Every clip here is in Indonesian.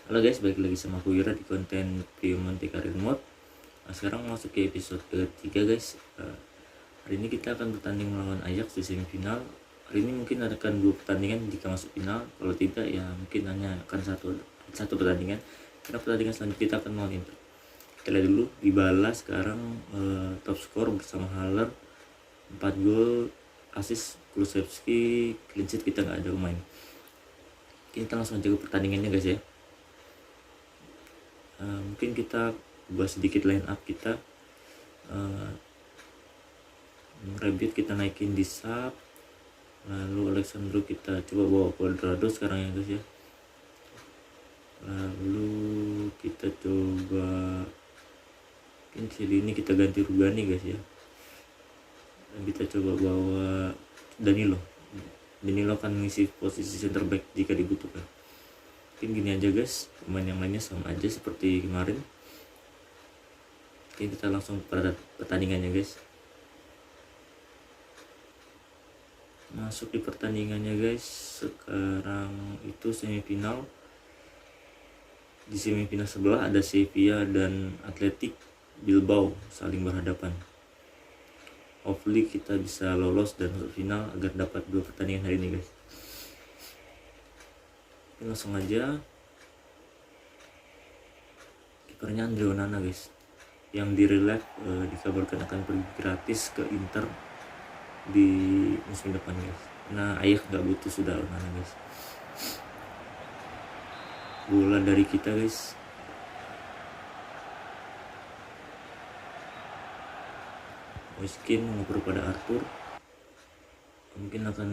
Halo guys, balik lagi sama aku Ira di konten Prio Monte Career Mode. Sekarang masuk ke episode ketiga guys. Hari ini kita akan bertanding melawan Ajax di semifinal. Hari ini mungkin akan 2 pertandingan jika masuk final. Kalau tidak ya mungkin hanya akan satu pertandingan. Karena pertandingan selanjutnya kita akan melawan Inter. Kita lihat dulu. Dybala sekarang top skor bersama Haller, 4 gol, assist Kulusevski, clean sheet kita nggak ada pemain. Kita langsung aja ke pertandingannya guys ya. Mungkin kita bahas sedikit line up kita. Rabiot kita naikin di sub, lalu Alexandro kita coba bawa Cuadrado sekarang ya guys ya. Lalu kita coba mungkin ini kita ganti Rugani guys ya, dan kita coba bawa Danilo akan mengisi posisi center back jika dibutuhkan. Mungkin gini aja guys, pemain yang lainnya sama aja seperti kemarin. Oke, kita langsung pada pertandingannya guys. Masuk di pertandingannya guys. Sekarang itu semifinal. Di semifinal sebelah ada Sevilla dan Athletic Bilbao saling berhadapan. Hopefully kita bisa lolos dan masuk final agar dapat 2 pertandingan hari ini guys. Langsung aja, kipernya Andre Onana guys, yang di relive dikabarkan akan pergi gratis ke Inter di musim depan guys. Nah, Ajax nggak butuh sudah Onana guys. Bola dari kita guys. Moiskin ngoper pada Arthur, mungkin akan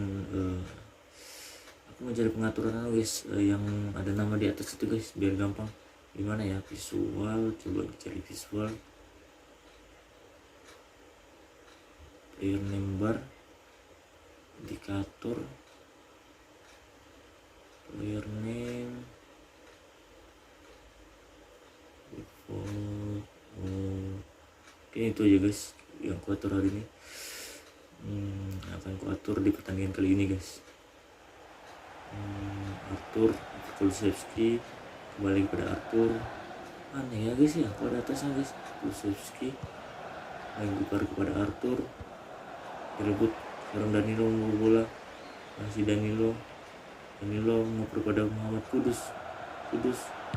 aku mau cari pengaturan guys, yang ada nama di atas itu guys biar gampang. Gimana ya, visual, coba dicari visual, player name bar, indikator, player name, default. Oke, itu aja guys yang kuatur hari ini. Akan kuatur di pertandingan kali ini guys. Arthur, Kulusevski, kembali kepada Arthur. Aneh ya guys ya, kalau ada atasnya guys. Kulusevski main bubar kepada Arthur, direbut sekarang Danilo mau bola, masih Danilo mau kepada Muhammad Kudus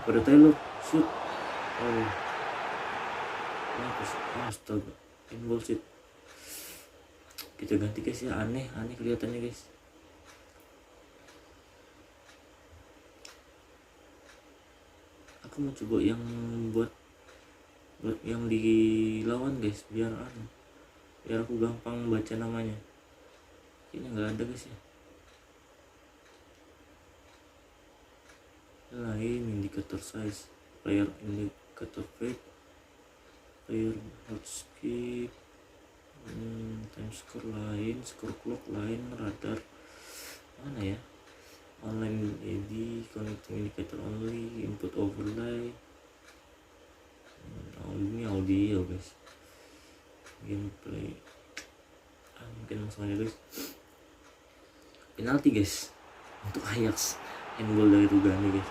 pada Taylor, shoot. Astaga, inball shit. Kita ganti guys ya, aneh kelihatannya guys. Aku mau coba yang buat yang dilawan guys, biar aku gampang baca namanya. Kayaknya nggak ada guys ya. Lain indikator size, player indicator weight, player hot skip, time score lain, score clock lain, radar mana ya, online AD, connecting indicator only, input overlay. Ini audio guys, gameplay. Mungkin langsung aja guys. Penalti guys untuk Ajax, handball dari Rugani guys.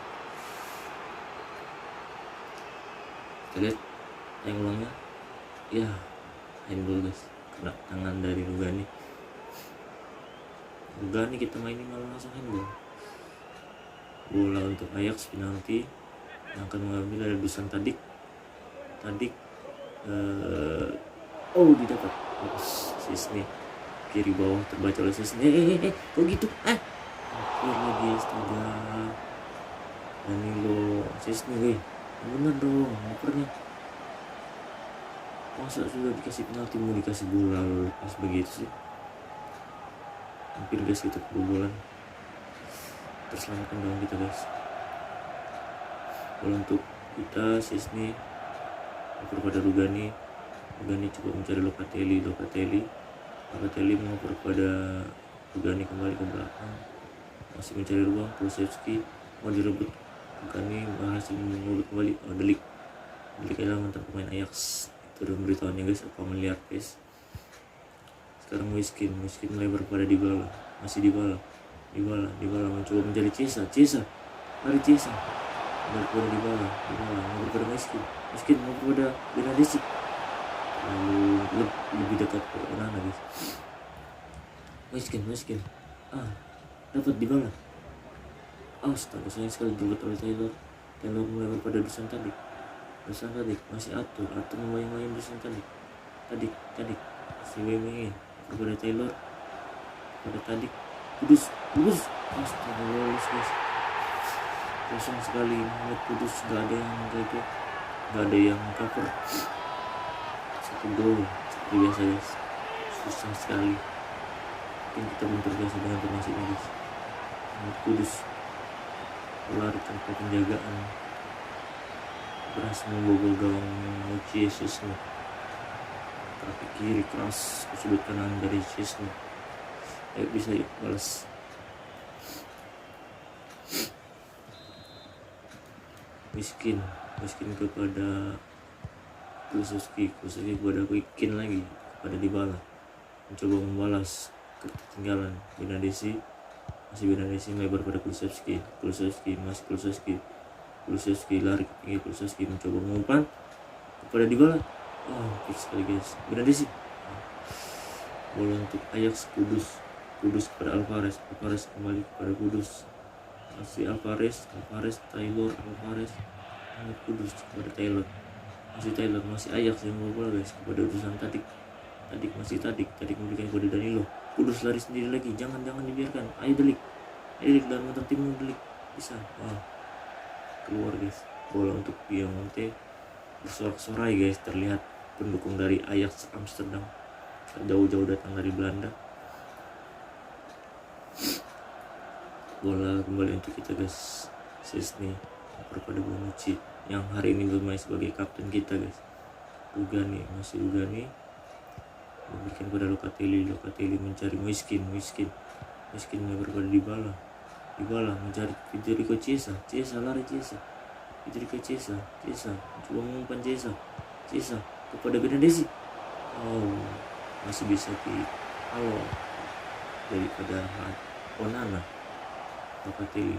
Kita lihat yang ulangnya, ya handball guys, kena tangan dari Rugani kita mainin malah langsung handball. Bola untuk Ajax, penalti yang akan mengambil ada Dusan Tadic. Didapat Sisne, kiri bawah terbaca oleh Sisne. Kok gitu? Lagi astaga. Danilo, Sisne bener dong ngopernya. Masa sudah dikasih penalti mau dikasih bola pas begitu sih. Hampir guys kita kebobolan. Terselamatkan dong kita guys. Bola untuk kita, Sisne kepada Rugani coba mencari Locatelli mengoper kepada Rugani, kembali ke belakang, masih mencari ruang. Kulusevski mau direbut, Rugani berhasil mengubah kembali. Delik adalah mantan pemain Ajax. Itu udah memberitahuannya guys, apa melihat guys. Sekarang Moiskin melebar kepada Dybala, masih Dybala mencoba mencari Chiesa, lari Chiesa. kepada Dybala ngoper pada miskin ngoper pada Bernadesi, lalu lebih dekat ke Onana guys. Miskin dapat Dybala, astaga sayang sekali dibuat oleh Taylor mulai pada Dusan Tadic masih atur memayang-mayang Dusan Tadic si Wemeng kepada Taylor pada Tadic, Kudus astaga lolos guys, kosong sekali Muhammad Kudus, gak ada yang jaga, gak ada yang cover, satu gol seperti biasa guys, susah sekali. Mungkin kita belum terbiasa dengan formasi ini guys. Muhammad Kudus lari tanpa penjagaan, berhasil membobol gawang Chesney, kaki kiri keras ke sudut kanan dari Chesney. Ayo bisa yuk balas. Miskin kepada Kulusevski kepada Quick lagi kepada Dybala, mencoba membalas ketinggalan Bernadesi, masih Bernadesi melebar pada Kulusevski lari ke pinggir, Kulusevski mencoba mengumpan kepada Dybala, fix sekali guys, Bernadesi, bola untuk Ajax, Kudus kepada Alvarez kembali kepada Kudus, masih Alvarez Taylor Kudus kepada Taylor, masih Ajax yang mau bola guys kepada urusan Tadic memberikan kepada Danilo, Kudus lari sendiri lagi, jangan dibiarkan, ayo Delik dan mantan timmu Delik bisa, keluar guys, bola untuk Piemonte, bersorak-sorai guys, terlihat pendukung dari Ajax Amsterdam jauh-jauh datang dari Belanda. Bola kembali untuk kita guys, Szczesny kepada Bonucci yang hari ini bermain sebagai kapten kita guys. Rugani memberikan pada Locatelli mencari Miskin melebar pada Dybala mencari Federico Chiesa lari Federico Chiesa coba mengumpan Chiesa kepada Bernadesi, masih bisa diawal daripada Onana. Locatelli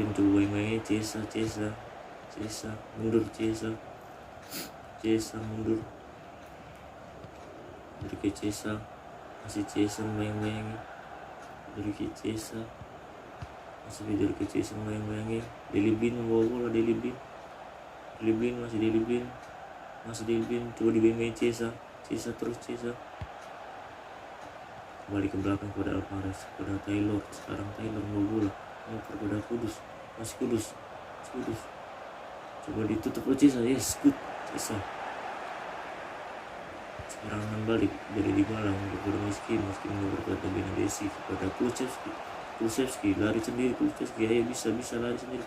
mencoba main Chiesa mundur dari ke Chiesa, masih Chiesa membayang-bayangi dari ke Chiesa, Delibin membawa bola, Delibin coba dibayang Chiesa kembali ke belakang kepada Alvarez, kepada Taylor, sekarang Taylor membawa bola kepada Kudus, masih Kudus coba ditutup oleh Chiesa, yes good Chiesa, serangan balik dari Dybala kepada Miskin kepada Bernadesi, kepada Kulusevski lari sendiri, ayo bisa lari sendiri,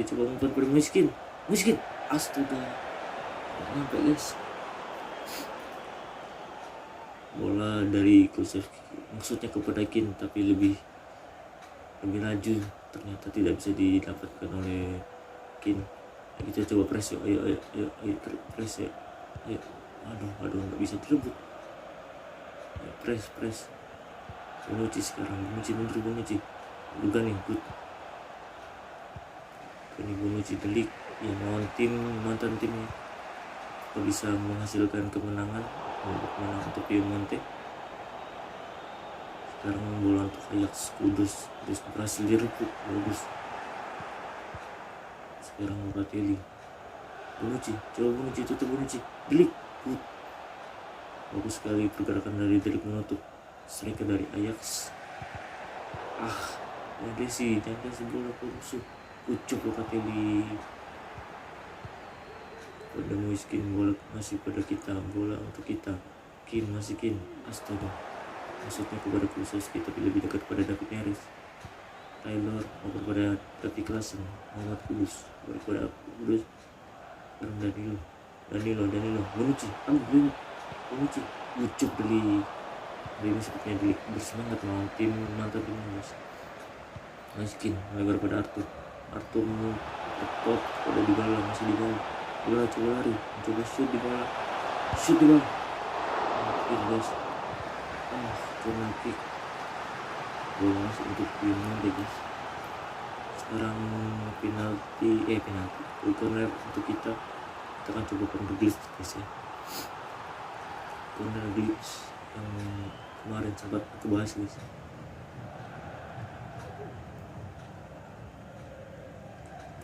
coba umpan pada Miskin, astaga sampai guys, bola dari Kulusevski maksudnya kepada Kin tapi lebih laju, ternyata tidak bisa didapatkan oleh Kin. Kita coba press yuk, ayo press yuk, ayo, aduh nggak bisa direbut, ayo, press Bonucci sekarang, mundur Bonucci, Lugani good, ini Bonucci Delik yang melawan mantan timnya, bisa menghasilkan kemenangan untuk Piemonte. Sekarang bola untuk Ajax, Kudus berhasil direbut, bagus. Sekarang Locatelli, Bonucci tutup Bonucci, Delik good, bagus sekali pergerakan dari Delik menutup striker dari Ajax. Desi jangan kasih bola ke musuh, kucuk Locatelli pada Miskin, bola masih pada kita, bola untuk kita, Kin, astaga, maksudnya kepada Kulusevski tapi lebih dekat pada David Neres. Taylor kepada David Klaassen, Muhammad Kudus kepada Kudus, sekarang Danilo, Bonucci, kucuk Delik. Ini sepertinya Delik bersemangat melawan mantan timnya. Miskin melebar pada Arthur tekop pada Dybala, masih Dybala, coba lari, coba shoot Dybala, guys, corner kick, bola masuk untuk Piemonte guys, sekarang penalti corner untuk kita akan coba corner glitch guys ya. Corner glitch yang kemarin sempat aku bahas guys.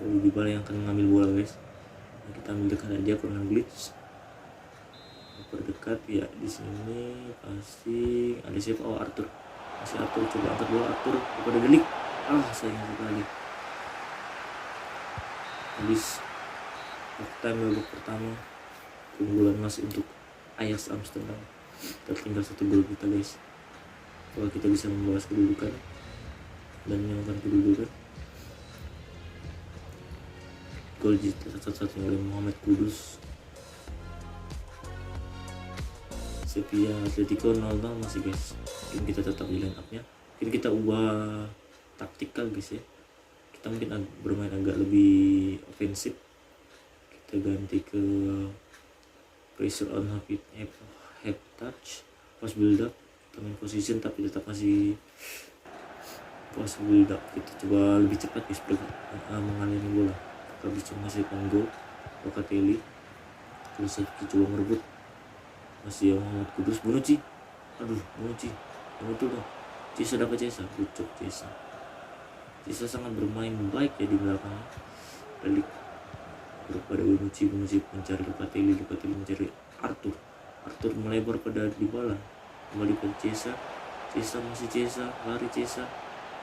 Dybala yang akan mengambil bola guys. Nah, kita ambil dekat aja corner glitch. Berdekat ya, di sini pasti ada siapa? Oh, Arthur. Masih Arthur, coba angkat bola Arthur kepada De Ligt. Sayang sekali. Habis time babak pertama, keunggulan masih untuk Ajax Amsterdam. Tertinggal 1 gol kita guys. Kalau kita bisa membalas kedudukan dan menyamakan kedudukan. Gol satu-satunya oleh Mohamed Kudus. Sevilla Atletico 0-0 masih guys. Mungkin kita tetap di line up-nya. Mungkin kita ubah taktikal guys ya. Kita mungkin bermain agak lebih ofensif. Kita ganti ke pressure on half touch, pass build up, kita main position tapi tetap masih pass build up. Kita coba lebih cepat guys mengaliri bola. Kita bisa menghasilkan gol. Locatelli terus coba merebut, masih yang Muhammad Kudus. Bonucci, yang betul dong. Cesa dapat Cesa, bucok Cesa sangat bermain baik ya di belakang. Balik pada Bonucci mencari Locatelli mencari Arthur melebar pada Dybala, kembali ke Cesa masih Cesa, lari Cesa,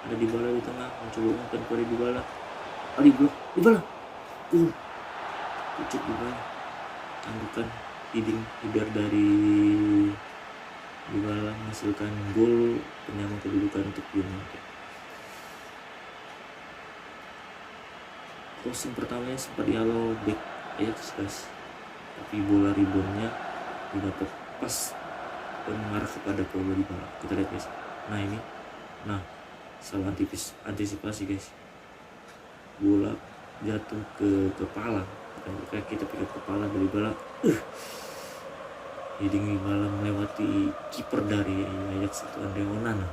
ada Dybala di tengah, mencoba umpan pada Dybala, blok Dybala, bucok Dybala, tanggukan header dari Dybala menghasilkan gol penyama kedudukan untuk United. Crossing pertamanya sempat dihalau back Ajax guys, tapi bola reboundnya didapat pas dan mengarah kepada Paulo Dybala. Kita lihat guys. Salah antisipasi guys. Bola jatuh ke kepala, dan kita pikir kepala dari Dybala. Jadi Dybala melewati kiper dari Ajax itu, Andre Onana.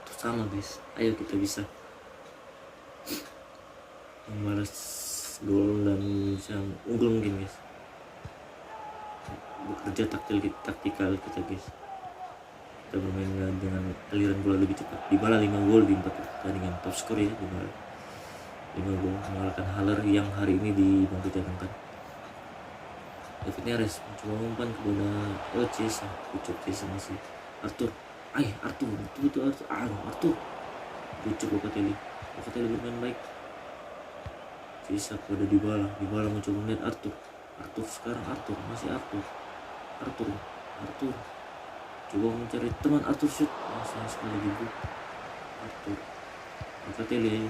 Itu sama guys. Ayo kita bisa membalas gol dan bisa unggul mungkin guys. Bekerja taktikal kita guys. Kita bermain dengan aliran bola lebih cepat. Dybala 5 gol di 4 pertandingan, top skor ya Dybala. 5 gol mengalahkan Haller yang hari ini di bangku cadangan. David Neres mencoba umpan kepada Cesa, bucok Cesa masih Arthur. Betul Arthur. Bucok Locatelli bermain baik. Cesa kepada Dybala mencoba melihat Arthur masih Arthur coba mencari teman Arthur, shoot sayang sekali gitu. Arthur Locatelli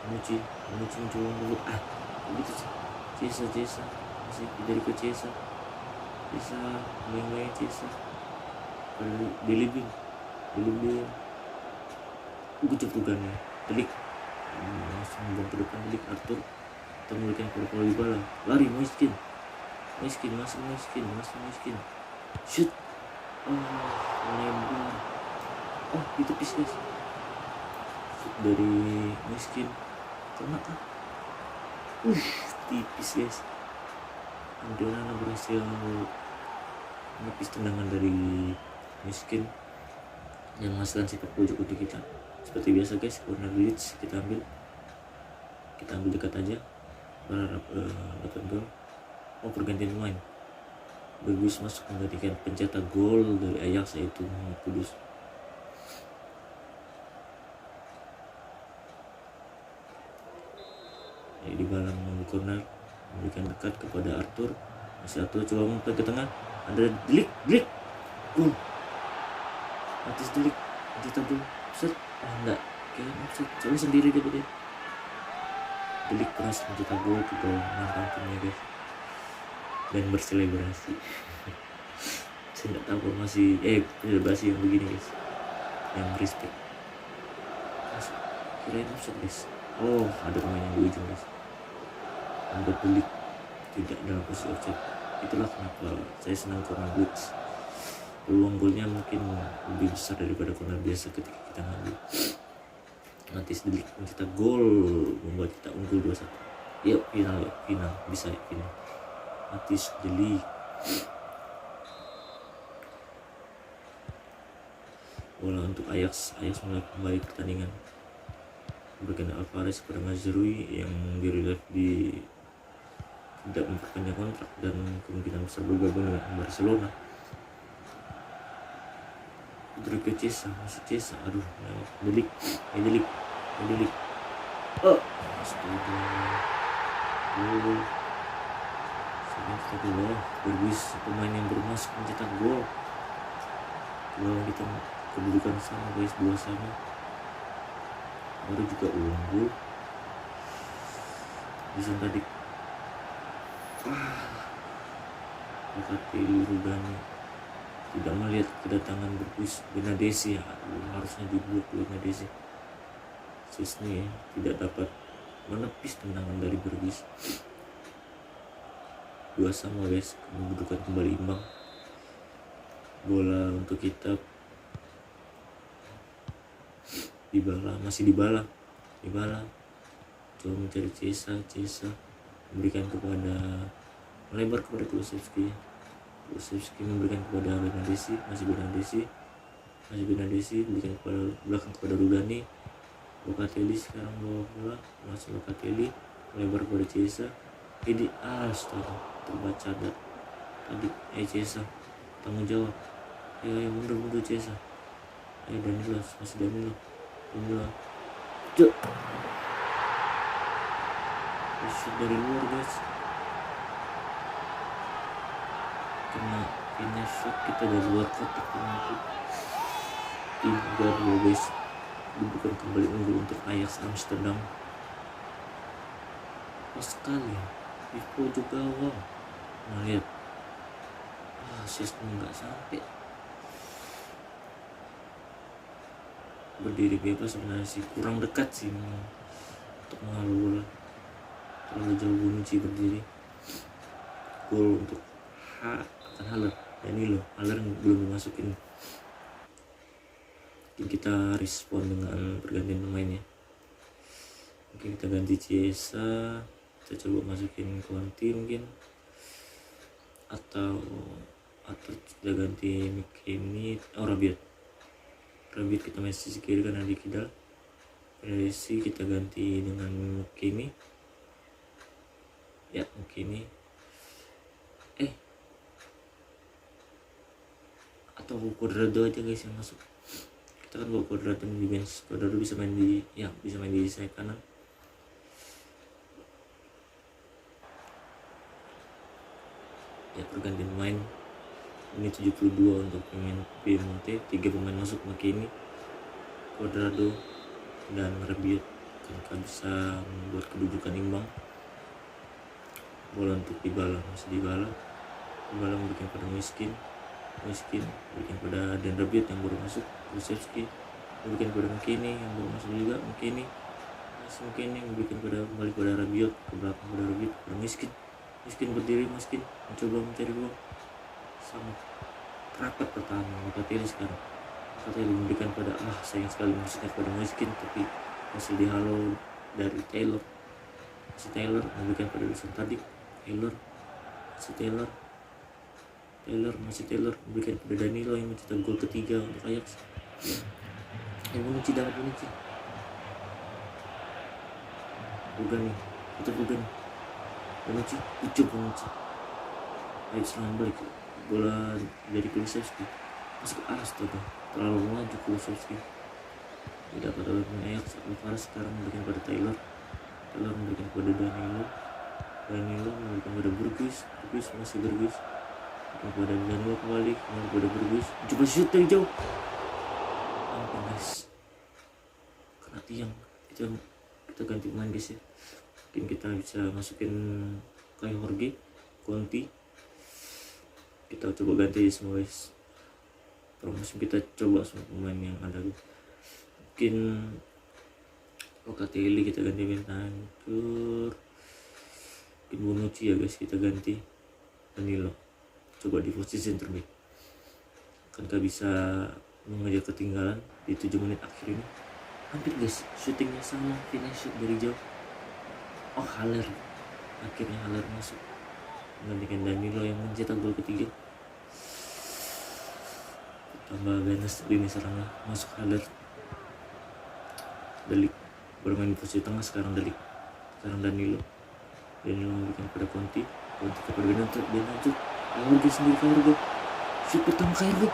Bonucci mencoba merebut begitu. Cesa masih dari ke Cesa main Cesa pada Delibing bukannya De Ligt langsung membuang ke depan. De Ligt Arthur kita memberikan kepada Paulo Dybala, lari Moiskin shoot melempar di tepis guys. Shoot dari Moiskin kena tipis guys. Onana berhasil menepis tendangan dari Moiskin yang menghasilkan sepak pojok untuk kita. Seperti biasa guys, corner glitch kita ambil dekat aja, berharap dapat gol. Pergantian pemain, Bergus masuk menggantikan pencetak gol dari Ajax yaitu Mohamed Kudus. Di balang mengambil corner, memberikan dekat kepada Arthur. Masih Arthur coba umpan ke tengah, ada De Ligt gol. Matis De Ligt cetak gol. Set enggak, kayaknya offset, soalnya sendiri dia De Ligt berhasil mencetak gol ke gol mantan timnya guys, dan berselebrasi. Saya nggak tahu masih selebrasi yang begini guys, yang respect. Kirain offset guys. Ada pemain yang di ujung guys, ada De Ligt tidak dalam posisi offset. Itulah kenapa saya senang corner glitch. Peluang golnya mungkin lebih besar daripada corner biasa ketika kita ngambil. Matis Delik mencetak gol membuat kita unggul 2-1. Ya final bisa ya final. Matis Delik. Bola untuk Ajax mulai kembali pertandingan. Berikan Alvarez kepada Mazrui yang di tidak memperpanjang kontrak dan kemungkinan besar bergabung dengan Barcelona. Rodrigo Chiesa, masih Chiesa, aduh, Delik. Oh, astaga. Astagfirullah, Bergis pemain yang baru masuk mencetak gol. Gol kita kedudukan sama guys, 2-2. Baru juga unggul. Bisa tadi. Locatelli Rugani tidak melihat kedatangan Bergis Benadesi ya. Harusnya diblok Benadesi. Sisni tidak dapat menepis tendangan dari Bergis. 2-2 guys, kedudukan kembali imbang. Bola untuk kita masih dibala coba mencari Chiesa memberikan kepada melebar kepada Kulusevski memberikan kepada Benadesi, masih Benadesi memberikan kepada belakang kepada Rugani. Locatelli sekarang bawa bola, masuk Locatelli melebar kepada Chiesa. Ini astaga, terbaca tadi. Chiesa tanggung jawab. Ayo mundur Chiesa. Ayo Danilo, masih Danilo. Shoot dari luar guys, kena finish shot kita dari luar kotak penalti. 3-2 guys, bukan kembali unggul untuk Ajax Amsterdam. Pas sekali di pojok gawang, lihat asisnya nggak sampai. Berdiri bebas sebenarnya sih kurang dekat sih untuk menghalau bola, terlalu jauh Bonucci berdiri. Gol untuk Haller, Danilo. Haller belum dimasukin. Mungkin kita respon dengan pergantian pemainnya. Mungkin kita ganti Chiesa, kita coba masukin Conti mungkin, atau kita ganti McKennie, Rabiot kita main sisi kiri karena di kidal. Resi kita ganti dengan McKennie. Ya McKennie. Atau Cuadrado aja guys yang masuk. Kita kan bawa Cuadrado di bench. Cuadrado bisa main di sayap kanan. Ya pergantian pemain. Ini 72 untuk pemain Piemonte. 3 pemain masuk McKennie, Cuadrado dan Rabiot. Kan bisa membuat kedudukan imbang. Bola untuk Dybala, masih Dybala memberikan pada Miskin memberikan pada Dan Rabiot yang baru masuk. Kulusevski memberikan pada McKennie yang baru masuk juga. McKennie memberikan kembali pada Rabiot, ke belakang pada Rabiot, pada Miskin berdiri, mencoba mencari gol. Sangat rapat pertahanan Locatelli sekarang. Locatelli memberikan pada sayang sekali maksudnya pada Miskin, tapi masih dihalau dari Taylor. Memberikan pada Dusan tadi. Taylor memberikan pada Danilo yang mencetak gol ketiga untuk Ajax. Yang Bonucci. Bonucci. Ayo serangan balik. Bola dari Kulusevski. Masuk astaga, terlalu maju Kulusevski. Tidak dapat oleh pemain Ajax. Alvarez sekarang memberikan pada Taylor memberikan pada Danilo memberikan pada Bergis kepada Danilo kembali kepada Bergis. Coba shoot dari jauh. Ampun guys, kena tiang. Kita ganti pemain guys ya. Mungkin kita bisa masukin kayak Jorge, Conti. Kita coba ganti semua guys. Promosi kita coba semua pemain yang ada. Mungkin Locatelli kita ganti Bentancur. Mungkin Bonucci ya guys, kita ganti Danilo. Coba di posisi center back. Kan kita bisa mengejar ketinggalan di 7 menit akhir ini. hampir guys, syutingnya sama, finish shoot dari jauh. Oh, Haller, akhirnya Haller masuk menggantikan Danilo yang mencetak gol ketiga. Tambah ganas lini serangnya, masuk Haller. Delik bermain di posisi tengah, sekarang Delik, sekarang Danilo memberikan kepada Conti kepada Benacer, Kai Jorge sendiri, Kai Jorge shoot pertama, Kai Jorge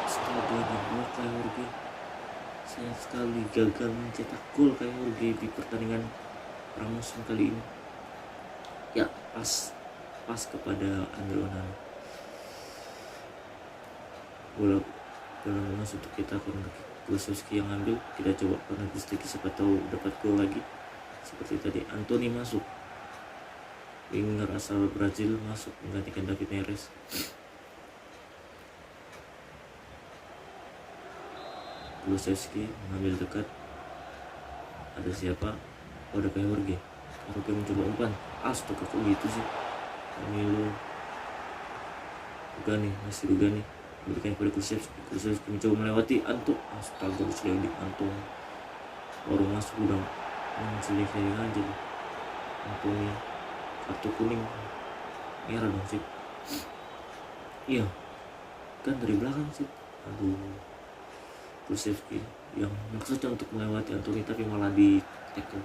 astaga, dibuat Kai Jorge. Sayang sekali gagal mencetak gol Kai Jorge di pertandingan pramusim kali ini. Ya, pas kepada Andre Onana. Bola masuk untuk kita, corner kick Kulusevski yang ambil. Kita coba corner kick, siapa tahu dapat gol lagi seperti tadi. Anthony masuk, winger asal Brazil, masuk menggantikan David Neres. Kulusevski mengambil dekat, ada siapa? Oh, ada Kai Jorge. Kai Jorge mencoba umpan, astaga kok gitu sih. Danilo, masih Rugani berikan kepada Kulusevski mencoba melewati Anto, astaga diselewing Anto, baru masuk udah selesai aja Antoni, kartu kuning merah dong sih. Iya kan, dari belakang sih. Aduh, Kulusevski yang maksudnya untuk melewati Antoni tapi malah di tackle.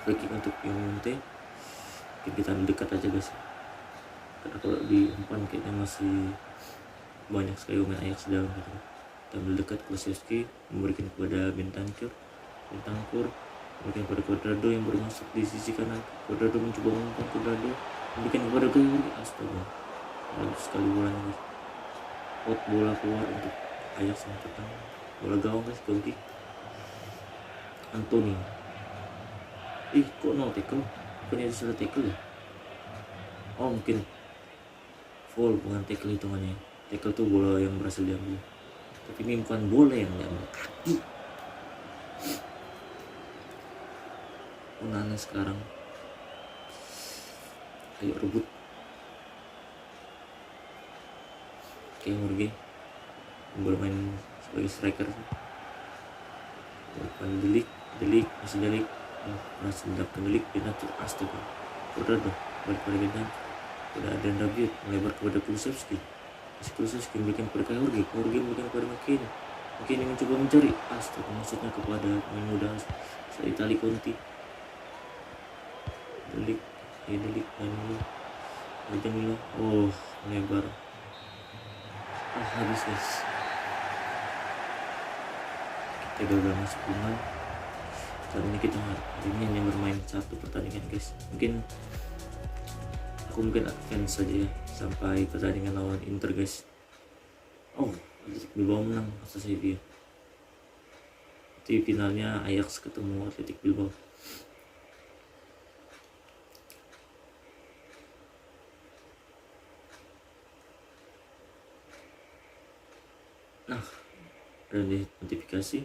Free kick untuk Piemonte. Kita dekat aja guys, karena kalau di umpan kayaknya masih banyak sekali pemain Ajax dalam gitu. Kita ambil dekat, Kulusevski memberikan kepada Bentancur, memberikan kepada Cuadrado yang baru masuk di sisi kanan. Cuadrado mencoba umpan, Cuadrado memberikan kepada Kai Jorge, astaga bagus sekali bolanya guys. Bola keluar untuk Ajax yang pertama. Bola gawang guys, goal kick. Anthony, kok no tackle? Bukannya sudah tackle ya? Oh mungkin foul, bukan tackle hitungannya. Tackle tuh bola yang berhasil diambil, tapi ini bukan bola yang diambil, kaki. Onana sekarang, ayo rebut. Kai Jorge bermain sebagai striker. Delik masih Delik, masih mendapatkan Delik, Benacer, astaga Cuadrado balik pada Benacer, pada Adrian Rabiot melebar kepada Kulusevski. Kulusevski memberikan kepada Kai Jorge memberikan kepada McKennie mencoba mencari, astaga maksudnya kepada pemain muda Itali Conti. Delik, Danilo, oh melebar, habis guys. Kita gagal masuk final. Kali ini kita hari ini hanya bermain satu pertandingan guys. Aku mungkin advance saja ya sampai pertandingan lawan Inter guys. Oh, Athletic Bilbao menang atas Sevilla. Di finalnya Ajax ketemu Athletic Bilbao. Nah, ada notifikasi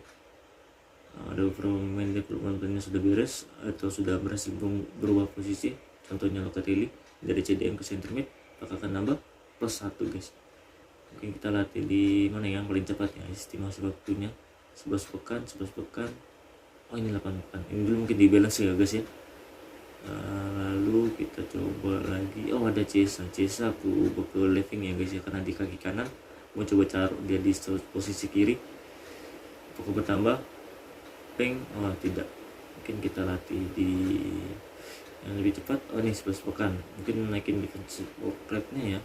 ada beberapa pemain development sudah beres atau sudah berhasil berubah posisi. Contohnya Locatelli dari CDM ke center mid, apakah akan nambah +1 guys. Mungkin kita latih di mana yang paling cepat ya, estimasi waktunya 11 pekan. Oh ini 8 pekan, ini dulu mungkin di balance ya guys ya. Lalu kita coba lagi, oh ada Cesa aku ubah ke living ya guys ya, karena di kaki kanan mau coba taruh dia di posisi kiri. Apakah bertambah peng? Oh tidak, mungkin kita latih di yang lebih cepat. Oh ini 11 pekan, mungkin naikin defensive work rate-nya ya.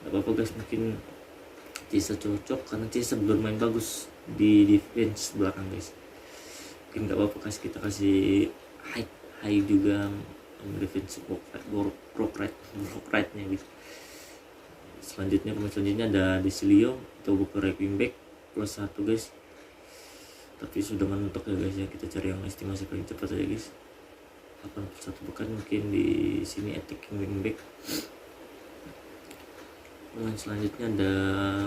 Gak apa-apa guys, mungkin Cesa cocok karena Cesa bermain bagus di defense belakang guys. Mungkin gak apa-apa guys, kita kasih high juga defensive work rate-nya gitu. Pemain selanjutnya ada Desilio, kita buka right wing back +1 guys. Tapi sudah mentok ya guys ya, kita cari yang estimasi paling cepat aja guys. 81 pekan mungkin di sini attacking wing back. Pemain selanjutnya ada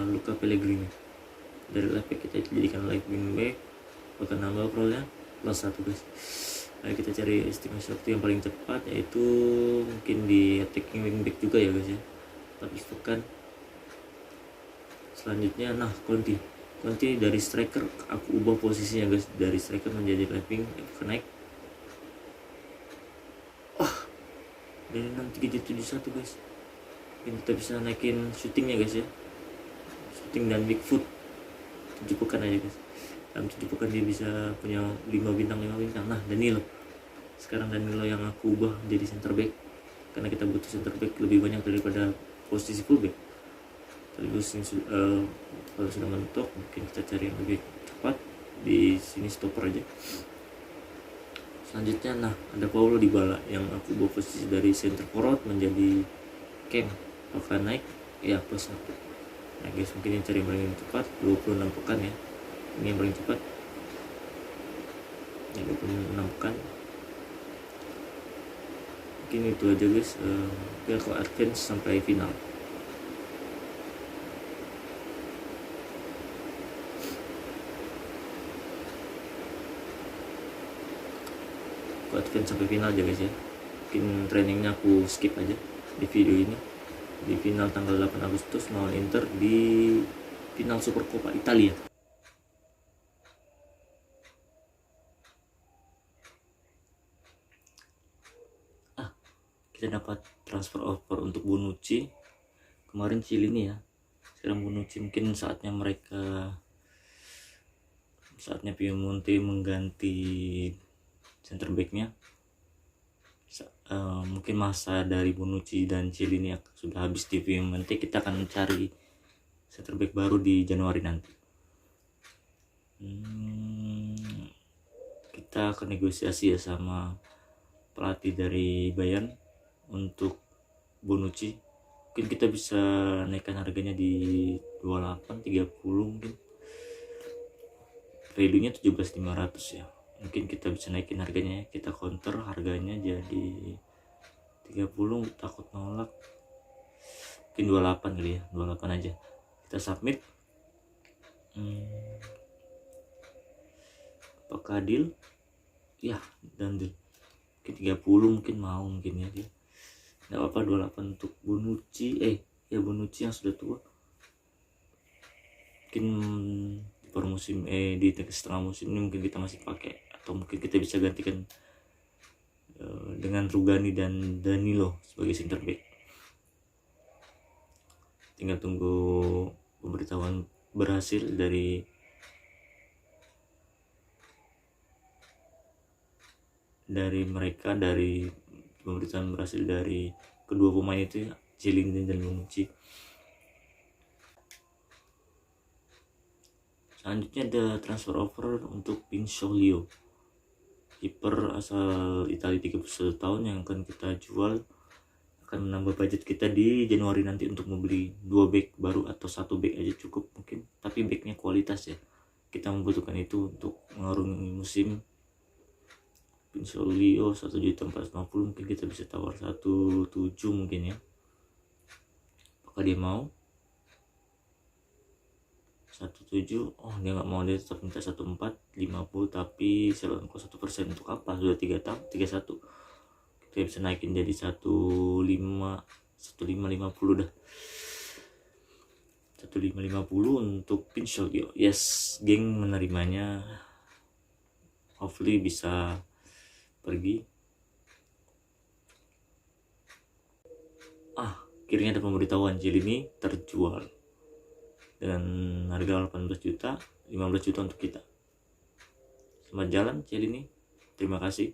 Luca Pellegrini, dari left back kita jadikan right wing back, bahkan nambah prolnya +1 guys. Nah, kita cari estimasi waktu yang paling cepat, yaitu mungkin di attacking wing back juga ya guys ya. Tapi pekan selanjutnya, nah Conti Nanti dari striker aku ubah posisinya guys, dari striker menjadi left wing, naik. Dari 6371 guys, kita bisa naikin shootingnya guys ya, shooting dan big foot 7 pekan aja guys. Dalam 7 pekan dia bisa punya 5 bintang. Nah Danilo, sekarang Danilo yang aku ubah jadi center back, karena kita butuh center back lebih banyak daripada posisi fullback. Terus kalau sudah mentok, mungkin kita cari yang lebih cepat. Di sini stopper aja. Selanjutnya nah ada Paulo Dybala yang aku ubah posisi dari center forward menjadi cam, bakal naik ya plus 1. Nah guys, mungkin yang cari yang paling cepat 26 pekan ya, ini yang paling cepat ya, 26 pekan. Mungkin itu aja guys, biar ke advance sampai final. Ke advance sampai final aja guys ya. Mungkin trainingnya aku skip aja di video ini. Di final tanggal 8 Agustus melawan Inter di final Supercoppa Italia. Kita dapat transfer offer untuk Bonucci kemarin, Cielini ya. Sekarang Bonucci mungkin saatnya Piemonte mengganti center backnya. Mungkin masa dari Bonucci dan Cielini sudah habis di Piemonte. Kita akan mencari center back baru di Januari nanti. Kita akan negosiasi ya sama pelatih dari Bayern untuk Bonucci. Mungkin kita bisa naikkan harganya di 28 30 mungkin. Value-nya 17.500 ya. Mungkin kita bisa naikin harganya ya. Kita counter harganya jadi 30, takut nolak. Mungkin 28 kali ya, 28 aja. Kita submit. Apakah deal? Ya, dan deal. Mungkin 30 mungkin mau mungkin ya dia. Nggak apa-apa 28 untuk Bonucci. Bonucci yang sudah tua. Mungkin di setengah musim ini mungkin kita masih pakai, atau mungkin kita bisa gantikan dengan Rugani dan Danilo sebagai center back. Tinggal tunggu pemberitahuan berhasil dari pemberitahuan berhasil dari kedua pemain itu, Cielini dan Bonucci. Selanjutnya ada transfer offer untuk Pinsoglio, kiper asal Italia 31 tahun yang akan kita jual. Akan menambah budget kita di Januari nanti untuk membeli 2 back baru, atau 1 back aja cukup mungkin, tapi backnya kualitas ya, kita membutuhkan itu untuk mengarungi musim. Pinsoglio 1.450.000, mungkin kita bisa tawar 1.7 mungkin ya. Apakah dia mau? 1.7. Dia nggak mau, dia tetap minta 1.450, tapi sell on cost 1%. Untuk apa? Sudah 3 tahun 31. Kita bisa naikin jadi 1.550 dah. 1.550 untuk Pinsoglio. Yes, geng menerimanya. Hopefully bisa pergi. Akhirnya ada pemberitahuan Cielini terjual dengan harga 18 juta, 15 juta untuk kita. Selamat jalan Cielini, terima kasih.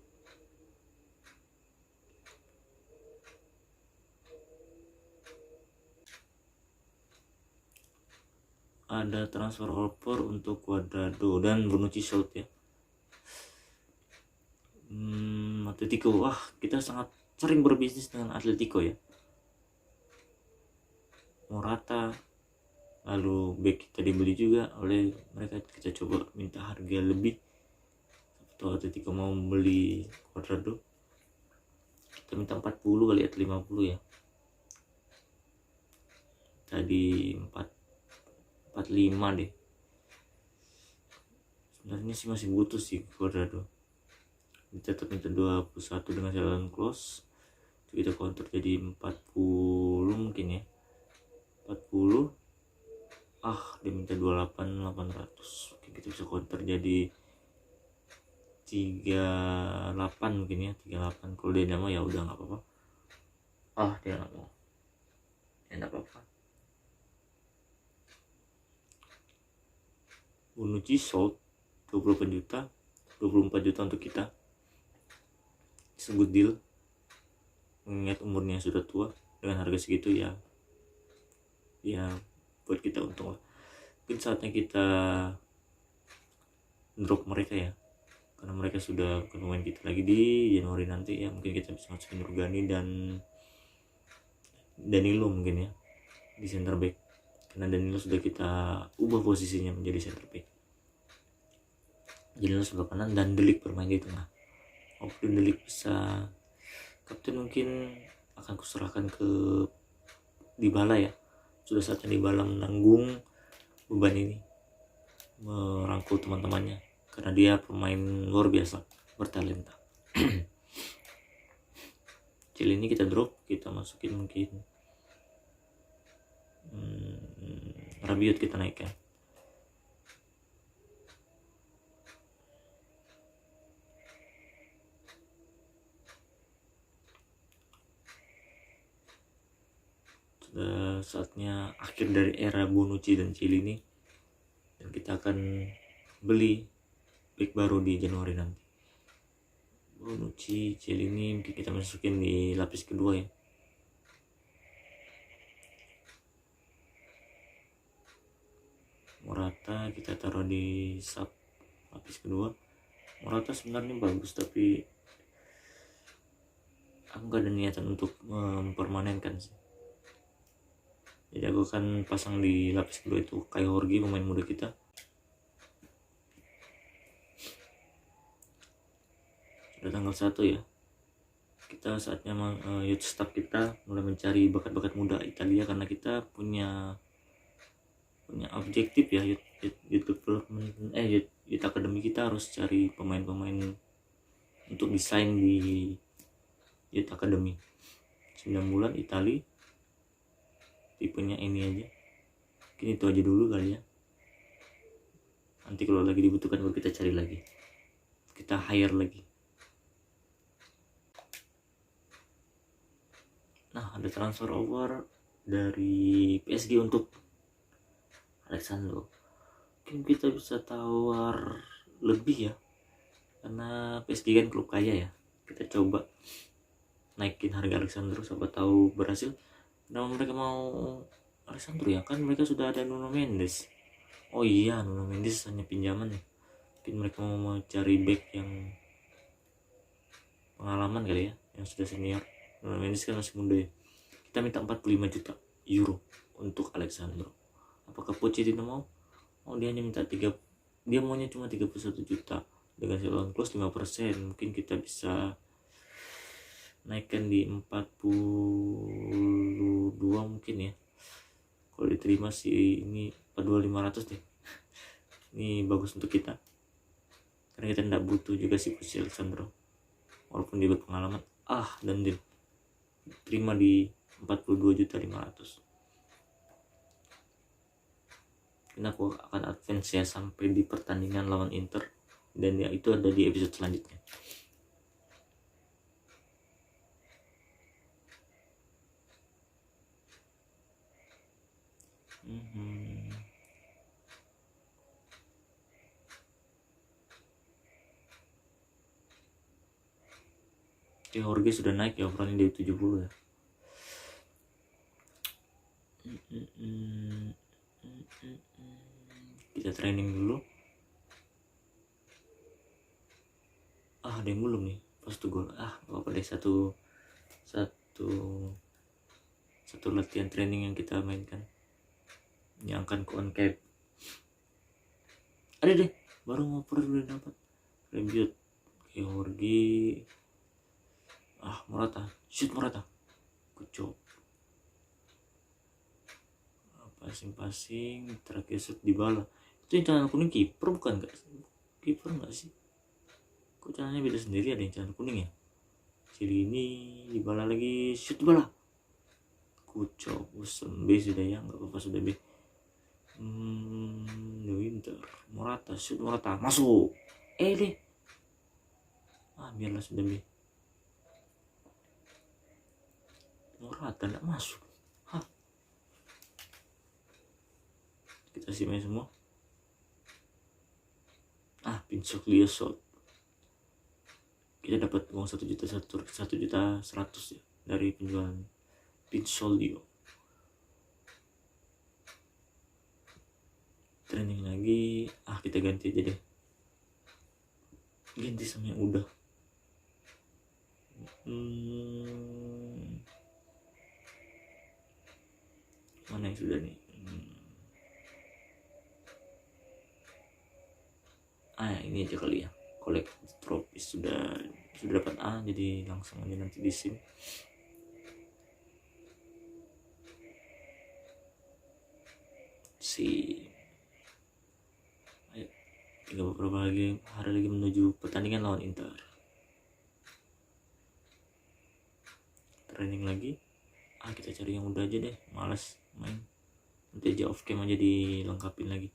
Ada transfer offer untuk Cuadrado dan Bonucci sold ya. Atletico, kita sangat sering berbisnis dengan Atletico ya. Morata, lalu back kita dibeli juga oleh mereka. Kita coba minta harga lebih, atau Atletico mau membeli Cuadrado. Kita minta 40 kali atau 50 ya. Tadi 45 deh. Sebenarnya sih masih butuh sih Cuadrado. Kita tetap minta 21 dengan jalan close. Kita counter jadi 40 mungkin ya. 40. Dia minta 28, 18 800. Oke, kita bisa counter jadi 38 mungkin ya, 38. Kalau dia nggak mau ya udah nggak apa-apa. Dia nggak mau ya nggak apa-apa. Bonucci sold 24 juta untuk kita. It's a good deal, mengingat umurnya sudah tua. Dengan harga segitu ya buat kita untung lah. Mungkin saatnya kita drop mereka ya, karena mereka sudah bukan pemain kita lagi di Januari nanti ya. Mungkin kita bisa masukin Rugani dan Danilo mungkin ya di center back, karena Danilo sudah kita ubah posisinya menjadi center back. Danilo sebelah kanan dan De Ligt bermain di tengah. Oke, De Ligt bisa kapten, mungkin akan kuserahkan ke Dybala ya. Sudah saatnya Dybala menanggung beban ini, merangkul teman-temannya, karena dia pemain luar biasa, bertalenta. Cil ini kita drop, kita masukin mungkin Rabiot, kita naikkan. Sudah saatnya akhir dari era Bonucci dan Chiellini, dan kita akan beli back baru di Januari nanti. Bonucci, Chiellini mungkin kita masukin di lapis kedua ya. Morata kita taruh di sub lapis kedua. Morata sebenarnya bagus, tapi aku gak ada niatan untuk mempermanenkan sih. Jadi aku akan pasang di lapis kedua itu Kai Jorge, pemain muda kita. Sudah tanggal 1 ya. Kita saatnya youth staff kita mulai mencari bakat-bakat muda Italia, karena kita punya objektif ya, youth development, youth academy. Kita harus cari pemain-pemain untuk desain di youth academy. 9 bulan Italia, tipenya ini aja. Mungkin itu aja dulu kali ya. Nanti kalau lagi dibutuhkan baru kita cari lagi, kita hire lagi. Nah, ada transfer offer dari PSG untuk Alexandro. Mungkin kita bisa tawar lebih ya, karena PSG kan klub kaya ya. Kita coba naikin harga Alexandro, siapa tahu berhasil. Kenapa mereka mau Alexandro ya? Kan mereka sudah ada Nuno Mendes. Oh iya, Nuno Mendes hanya pinjaman ya. Mungkin mereka mau cari back yang pengalaman kali ya, yang sudah senior. Nuno Mendes kan masih muda ya. Kita minta 45 juta euro untuk Alexandro. Apakah Pochettino mau? Dia hanya minta dia maunya cuma 31 juta dengan silon plus 5%. Mungkin kita bisa naikkan di 42 mungkin ya. Kalau diterima sih ini 42.500 deh. Ini bagus untuk kita, karena kita tidak butuh juga si Alexandro, walaupun dia berpengalaman. Dan dia terima di 42.500.000. Ini aku akan advance ya sampai di pertandingan lawan Inter, dan ya itu ada di episode selanjutnya. Jorge sudah naik ya, overallnya di 70 ya. Kita training dulu. Ada yang belum nih, pas tuh gol. Apa deh, satu latihan training yang kita mainkan, yang akan ku on cap. Ada deh, baru mau udah dapat Rabiot, Jorge, Morata, shoot Morata, kucuk. Passing terakhir shoot Dybala. Itu yang celana kuning kiper bukan? Kiper nggak sih? Kok celananya beda sendiri, ada yang celana kuning ya? Ini Dybala lagi shoot bola, kucuk. B sudah ya, nggak apa-apa, sudah B. The Winter, Morata, shoot Morata, masuk. Deh. Biarlah sudah be. Morata tidak masuk. Kita simpan semua. Pinsok Liosot. Kita dapat uang 1.100.000 ya dari penjualan Pinsolio. Trending lagi. Kita ganti aja deh. Ganti sama yang udah. Mana yang sudah nih? Ini aja kali ya. Collect trophies sudah dapat jadi langsung aja nanti di sim. Ayo, tinggal beberapa hari lagi menuju pertandingan lawan Inter. Training lagi. Kita cari yang udah aja deh, malas main. Nanti aja off cam aja dilengkapin lagi.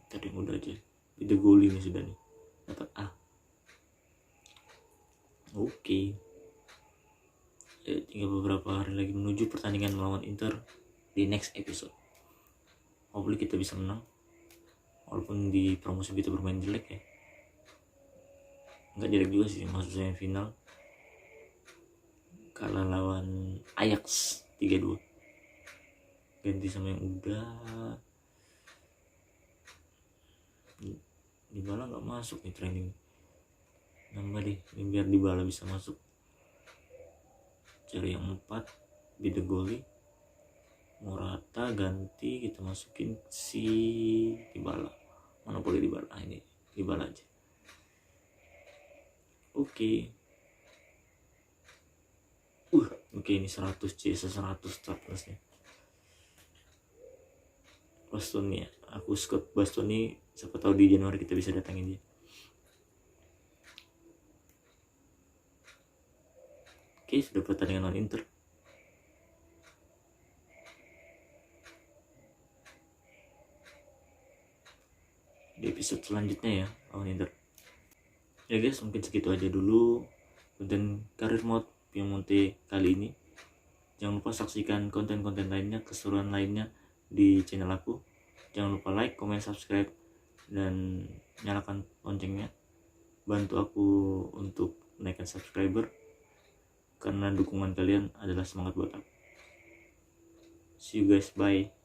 Tadi yang udah aja. Beda gol ini sudah nih. Dapat Oke. Tinggal beberapa hari lagi menuju pertandingan melawan Inter di next episode. Hopefully kita bisa menang. Walaupun di promosi kita bermain jelek ya. Nggak jelek juga sih, masuk semifinal. Kalah lawan Ajax 3-2. Ganti sama yang udah. Dybala nggak masuk nih training. Nambah deh, biar Dybala bisa masuk. Cari yang 4, Beda Goli, Morata ganti, kita masukin si Dybala. Mana boleh Dybala? Ini Dybala aja. Oke, ini 100 CS 100 startlusnya. Bastoni ya. Aku Scott Bastoni, siapa tahu di Januari kita bisa datangin dia. Oke, sudah pertandingan lawan Inter. Di episode selanjutnya ya, lawan Inter. Ya guys, mungkin segitu aja dulu konten Karir Mode Piemonte kali ini. Jangan lupa saksikan konten-konten lainnya, keseruan lainnya di channel aku. Jangan lupa like, comment, subscribe, dan nyalakan loncengnya. Bantu aku untuk menaikkan subscriber, karena dukungan kalian adalah semangat buat aku. See you guys, bye.